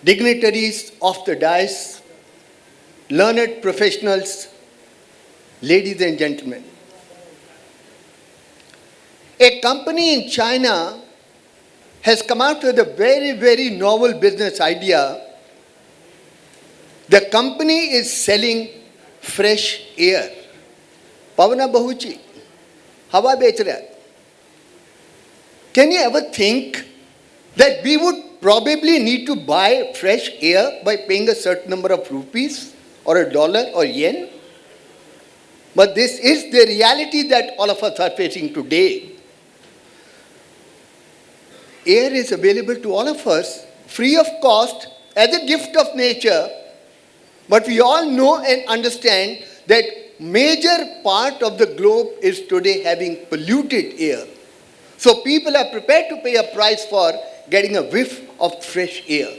dignitaries of the dais, learned professionals, ladies and gentlemen. A company in China has come out with a very, very novel business idea. The company is selling fresh air. Pavana Bahuchi, Hawa Bechra. Can you ever think that we would probably need to buy fresh air by paying a certain number of rupees or a dollar or yen? But this is the reality that all of us are facing today. Air is available to all of us free of cost as a gift of nature, but we all know and understand that major part of the globe is today having polluted air. So people are prepared to pay a price for getting a whiff of fresh air.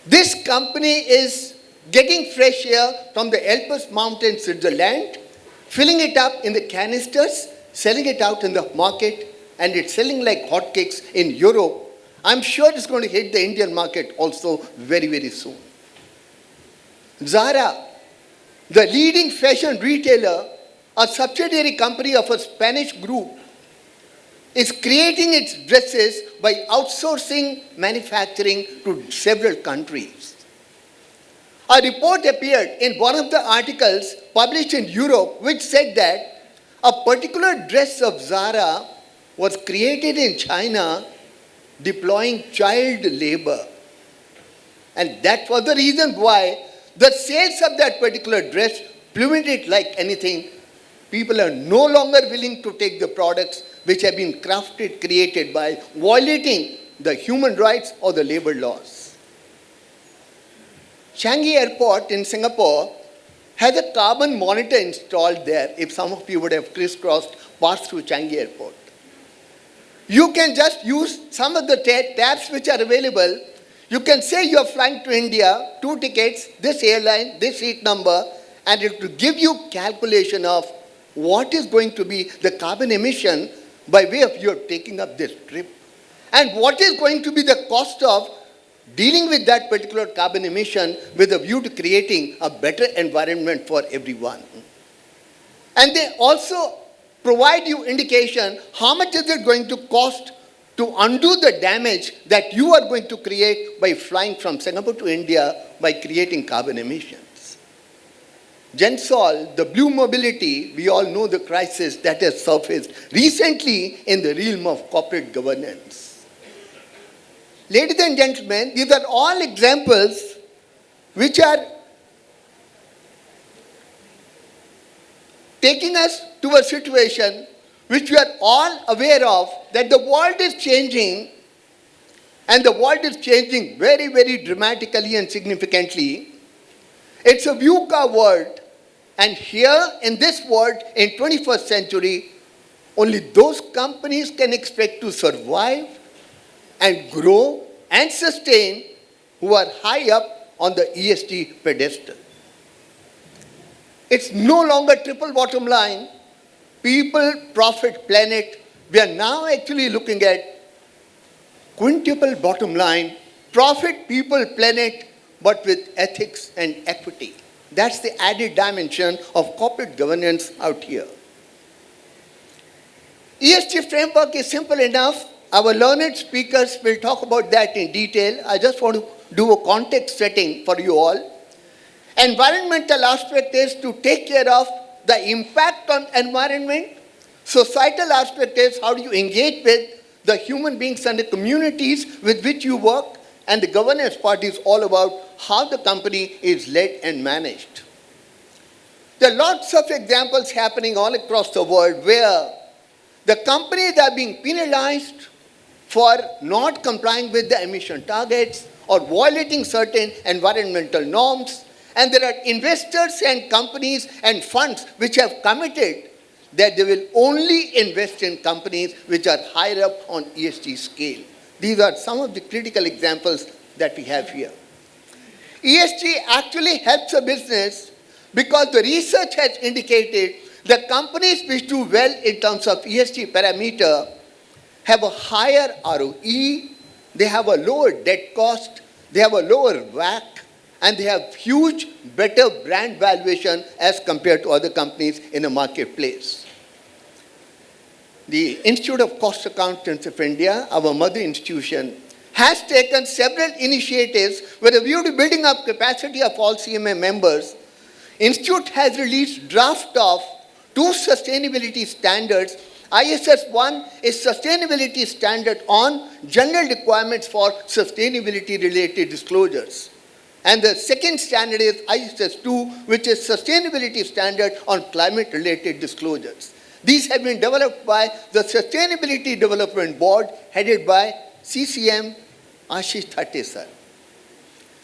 This company is getting fresh air from the Alps Mountains, Switzerland, filling it up in the canisters, selling it out in the market, and it's selling like hotcakes in Europe. I'm sure it's going to hit the Indian market also very, very soon. Zara, the leading fashion retailer, a subsidiary company of a Spanish group, is creating its dresses by outsourcing manufacturing to several countries. A report appeared in one of the articles published in Europe which said that a particular dress of Zara was created in China deploying child labor. And that was the reason why the sales of that particular dress plummeted like anything. People are no longer willing to take the products which have been crafted, created by violating the human rights or the labor laws. Changi Airport in Singapore has a carbon monitor installed there, if some of you would have passed through Changi Airport. You can just use some of the tabs which are available. You can say you are flying to India, 2 tickets, this airline, this seat number, and it will give you calculation of what is going to be the carbon emission by way of your taking up this trip, and what is going to be the cost of dealing with that particular carbon emission with a view to creating a better environment for everyone. And they also provide you indication how much is it going to cost to undo the damage that you are going to create by flying from Singapore to India by creating carbon emissions. Gensol, the blue mobility, we all know the crisis that has surfaced recently in the realm of corporate governance. Ladies and gentlemen, these are all examples which are taking us to a situation which we are all aware of, that the world is changing, and the world is changing very, very dramatically and significantly. It's a VUCA world, and here in this world, in 21st century, only those companies can expect to survive and grow and sustain who are high up on the ESG pedestal. It's no longer triple bottom line, people, profit, planet. We are now actually looking at quintuple bottom line, profit, people, planet, but with ethics and equity. That's the added dimension of corporate governance out here. ESG framework is simple enough. Our learned speakers will talk about that in detail. I just want to do a context setting for you all. Environmental aspect is to take care of the impact on environment. Societal aspect is how do you engage with the human beings and the communities with which you work. And the governance part is all about how the company is led and managed. There are lots of examples happening all across the world where the companies are being penalized for not complying with the emission targets or violating certain environmental norms. And there are investors and companies and funds which have committed that they will only invest in companies which are higher up on ESG scale. These are some of the critical examples that we have here. ESG actually helps a business because the research has indicated that companies which do well in terms of ESG parameter have a higher ROE, they have a lower debt cost, they have a lower WAC, and they have huge, better brand valuation as compared to other companies in the marketplace. The Institute of Cost Accountants of India, our mother institution, has taken several initiatives with a view to building up capacity of all CMA members. Institute has released draft of 2 sustainability standards. ISS 1 is sustainability standard on general requirements for sustainability related disclosures. And the second standard is ISS 2, which is sustainability standard on climate related disclosures. These have been developed by the Sustainability Development Board headed by CCM Ashish Thate sir.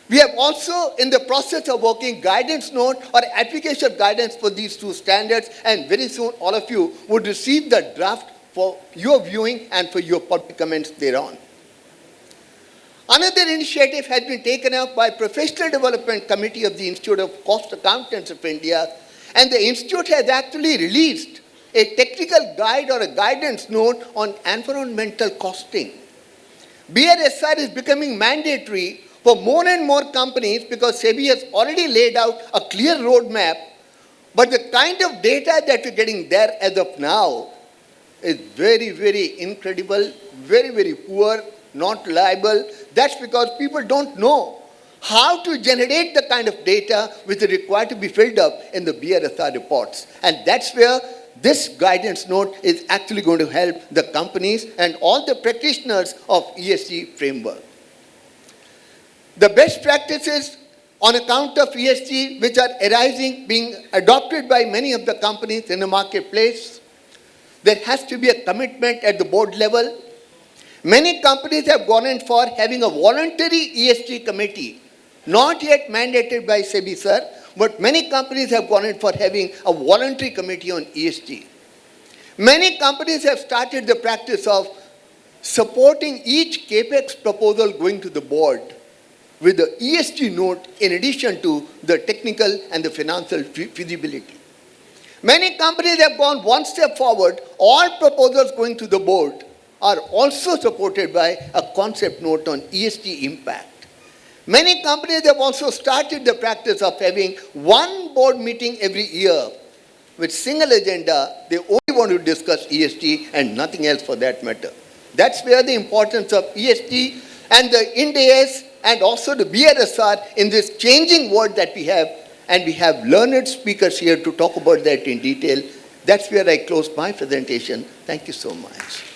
We are also in the process of working guidance note or application guidance for these 2 standards, and very soon all of you would receive the draft for your viewing and for your public comments thereon. Another initiative has been taken up by Professional Development Committee of the Institute of Cost Accountants of India, and the Institute has actually released a technical guide or a guidance note on environmental costing. BRSR is becoming mandatory for more and more companies because SEBI has already laid out a clear roadmap, but the kind of data that we're getting there as of now is very, very incredible, very, very poor, not reliable. That's because people don't know how to generate the kind of data which is required to be filled up in the BRSR reports. And that's where this guidance note is actually going to help the companies and all the practitioners of ESG framework. The best practices on account of ESG which are arising, being adopted by many of the companies in the marketplace, there has to be a commitment at the board level. Many companies have gone in for having a voluntary ESG committee, not yet mandated by SEBI sir, but many companies have gone in for having a voluntary committee on ESG. Many companies have started the practice of supporting each CAPEX proposal going to the board with the ESG note in addition to the technical and the financial feasibility. Many companies have gone one step forward. All proposals going to the board are also supported by a concept note on ESG impact. Many companies have also started the practice of having one board meeting every year with single agenda. They only want to discuss ESG and nothing else for that matter. That's where the importance of ESG and the Ind AS and also the BRSR in this changing world that we have, and we have learned speakers here to talk about that in detail. That's where I close my presentation. Thank you so much.